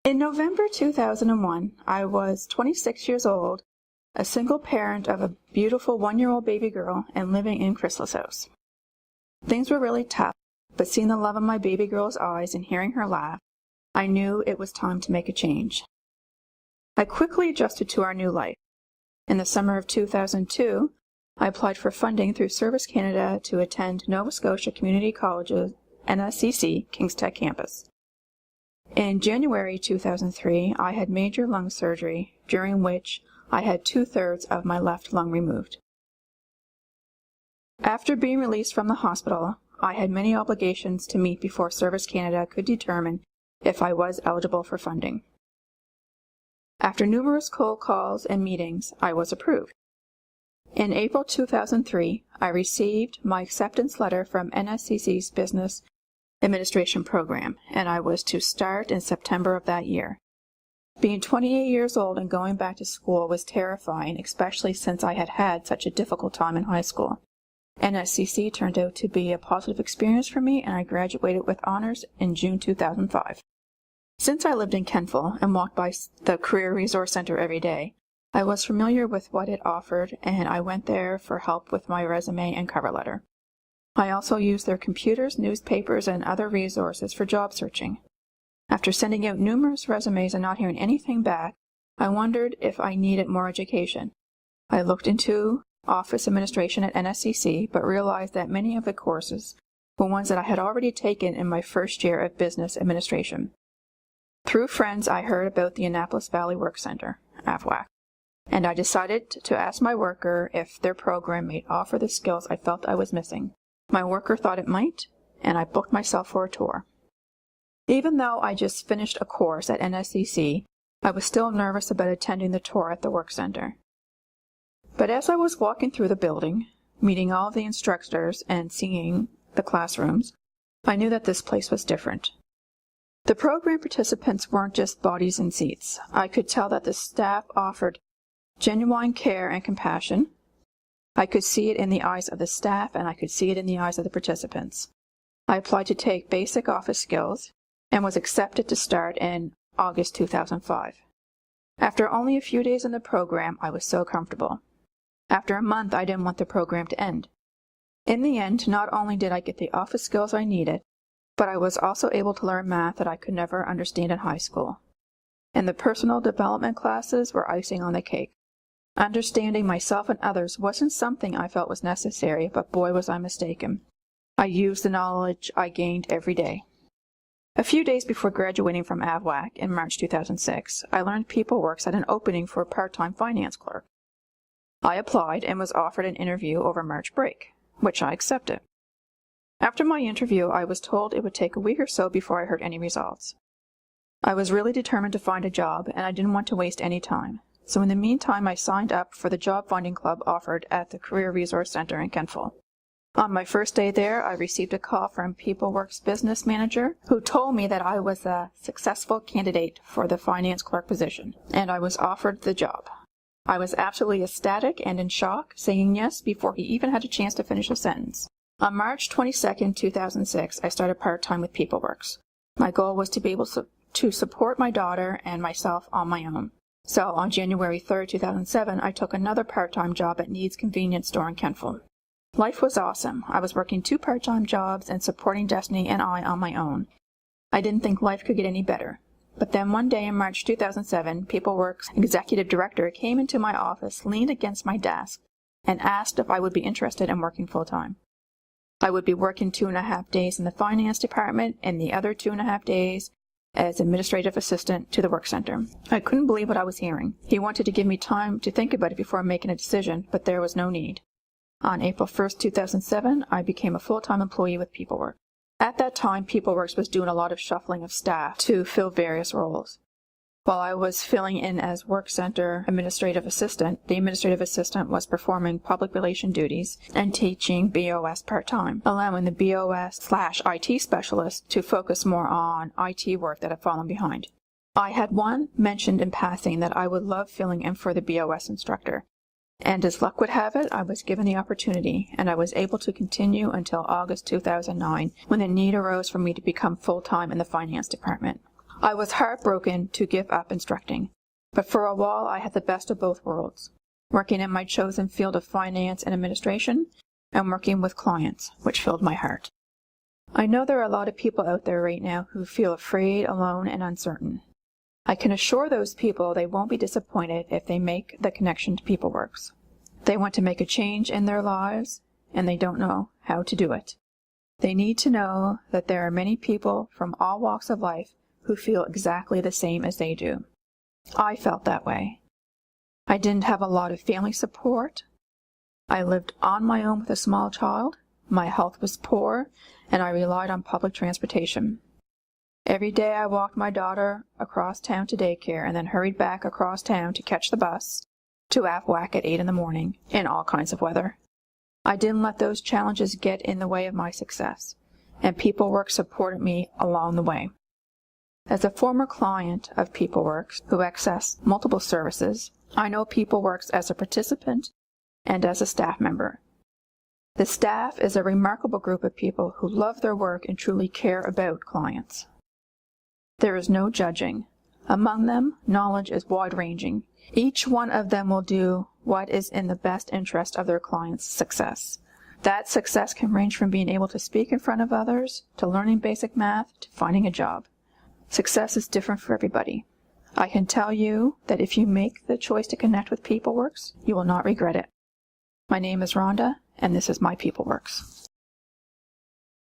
In November 2001, I was 26 years old, a single parent of a beautiful 1-year-old baby girl, and living in Chrysalis House. Things were really tough, but seeing the love in my baby girl's eyes and hearing her laugh, I knew it was time to make a change. I quickly adjusted to our new life. In the summer of 2002, I applied for funding through Service Canada to attend Nova Scotia Community College's NSCC King's Tech campus. In January 2003, I had major lung surgery, during which I had 2/3 of my left lung removed. After being released from the hospital, I had many obligations to meet before Service Canada could determine if I was eligible for funding. After numerous cold calls and meetings, I was approved. In April 2003, I received my acceptance letter from NSCC's Business Administration program, and I was to start in September of that year. Being 28 years old and going back to school was terrifying, especially since I had had such a difficult time in high school. NSCC turned out to be a positive experience for me, and I graduated with honors in June 2005. Since I lived in Kentville and walked by the Career Resource Center every day, I was familiar with what it offered, and I went there for help with my resume and cover letter. I also used their computers, newspapers, and other resources for job searching. After sending out numerous resumes and not hearing anything back, I wondered if I needed more education. I looked into office administration at NSCC, but realized that many of the courses were ones that I had already taken in my first year of business administration. Through friends, I heard about the Annapolis Valley Work Center, AVWAC, and I decided to ask my worker if their program may offer the skills I felt I was missing. My worker thought it might, and I booked myself for a tour. Even though I just finished a course at NSCC, I was still nervous about attending the tour at the work center. But as I was walking through the building, meeting all of the instructors and seeing the classrooms, I knew that this place was different. The program participants weren't just bodies and seats. I could tell that the staff offered genuine care and compassion. I could see it in the eyes of the staff, and I could see it in the eyes of the participants. I applied to take basic office skills and was accepted to start in August 2005. After only a few days in the program, I was so comfortable. After a month, I didn't want the program to end. In the end, not only did I get the office skills I needed, but I was also able to learn math that I could never understand in high school. And the personal development classes were icing on the cake. Understanding myself and others wasn't something I felt was necessary, but boy was I mistaken. I used the knowledge I gained every day. A few days before graduating from AVWAC in March 2006, I learned PeopleWorx had an opening for a part-time finance clerk. I applied and was offered an interview over March break, which I accepted. After my interview, I was told it would take a week or so before I heard any results. I was really determined to find a job, and I didn't want to waste any time. So in the meantime, I signed up for the job finding club offered at the Career Resource Center in Kentville. On my first day there, I received a call from PeopleWorx business manager who told me that I was a successful candidate for the finance clerk position, and I was offered the job. I was absolutely ecstatic and in shock, saying yes before he even had a chance to finish a sentence. On March 22, 2006, I started part-time with PeopleWorx. My goal was to be able to support my daughter and myself on my own. So on January 3, 2007, I took another part-time job at Needs Convenience Store in Kentville. Life was awesome. I was working 2 part-time jobs and supporting Destiny and I on my own. I didn't think life could get any better. But then one day in March 2007, PeopleWorx executive director came into my office, leaned against my desk, and asked if I would be interested in working full-time. I would be working 2.5 days in the finance department and the other 2.5 days as administrative assistant to the work center. I couldn't believe what I was hearing. He wanted to give me time to think about it before making a decision, but there was no need. On April 1, 2007, I became a full-time employee with PeopleWorx. At that time, PeopleWorx was doing a lot of shuffling of staff to fill various roles. While I was filling in as work center administrative assistant, the administrative assistant was performing public relation duties and teaching BOS part-time, allowing the BOS/IT specialist to focus more on IT work that had fallen behind. I had mentioned in passing that I would love filling in for the BOS instructor, and as luck would have it, I was given the opportunity, and I was able to continue until August 2009, when the need arose for me to become full-time in the finance department. I was heartbroken to give up instructing, but for a while I had the best of both worlds, working in my chosen field of finance and administration, and working with clients, which filled my heart. I know there are a lot of people out there right now who feel afraid, alone, and uncertain. I can assure those people they won't be disappointed if they make the connection to PeopleWorx. They want to make a change in their lives, and they don't know how to do it. They need to know that there are many people from all walks of life who feel exactly the same as they do. I felt that way. I didn't have a lot of family support. I lived on my own with a small child. My health was poor, and I relied on public transportation. Every day I walked my daughter across town to daycare and then hurried back across town to catch the bus to Afwac at 8 in the morning in all kinds of weather. I didn't let those challenges get in the way of my success, and PeopleWorx supported me along the way. As a former client of PeopleWorx who accessed multiple services, I know PeopleWorx as a participant and as a staff member. The staff is a remarkable group of people who love their work and truly care about clients. There is no judging. Among them, knowledge is wide-ranging. Each one of them will do what is in the best interest of their client's success. That success can range from being able to speak in front of others, to learning basic math, to finding a job. Success is different for everybody. I can tell you that if you make the choice to connect with PeopleWorx, you will not regret it. My name is Ronda, and this is my PeopleWorx.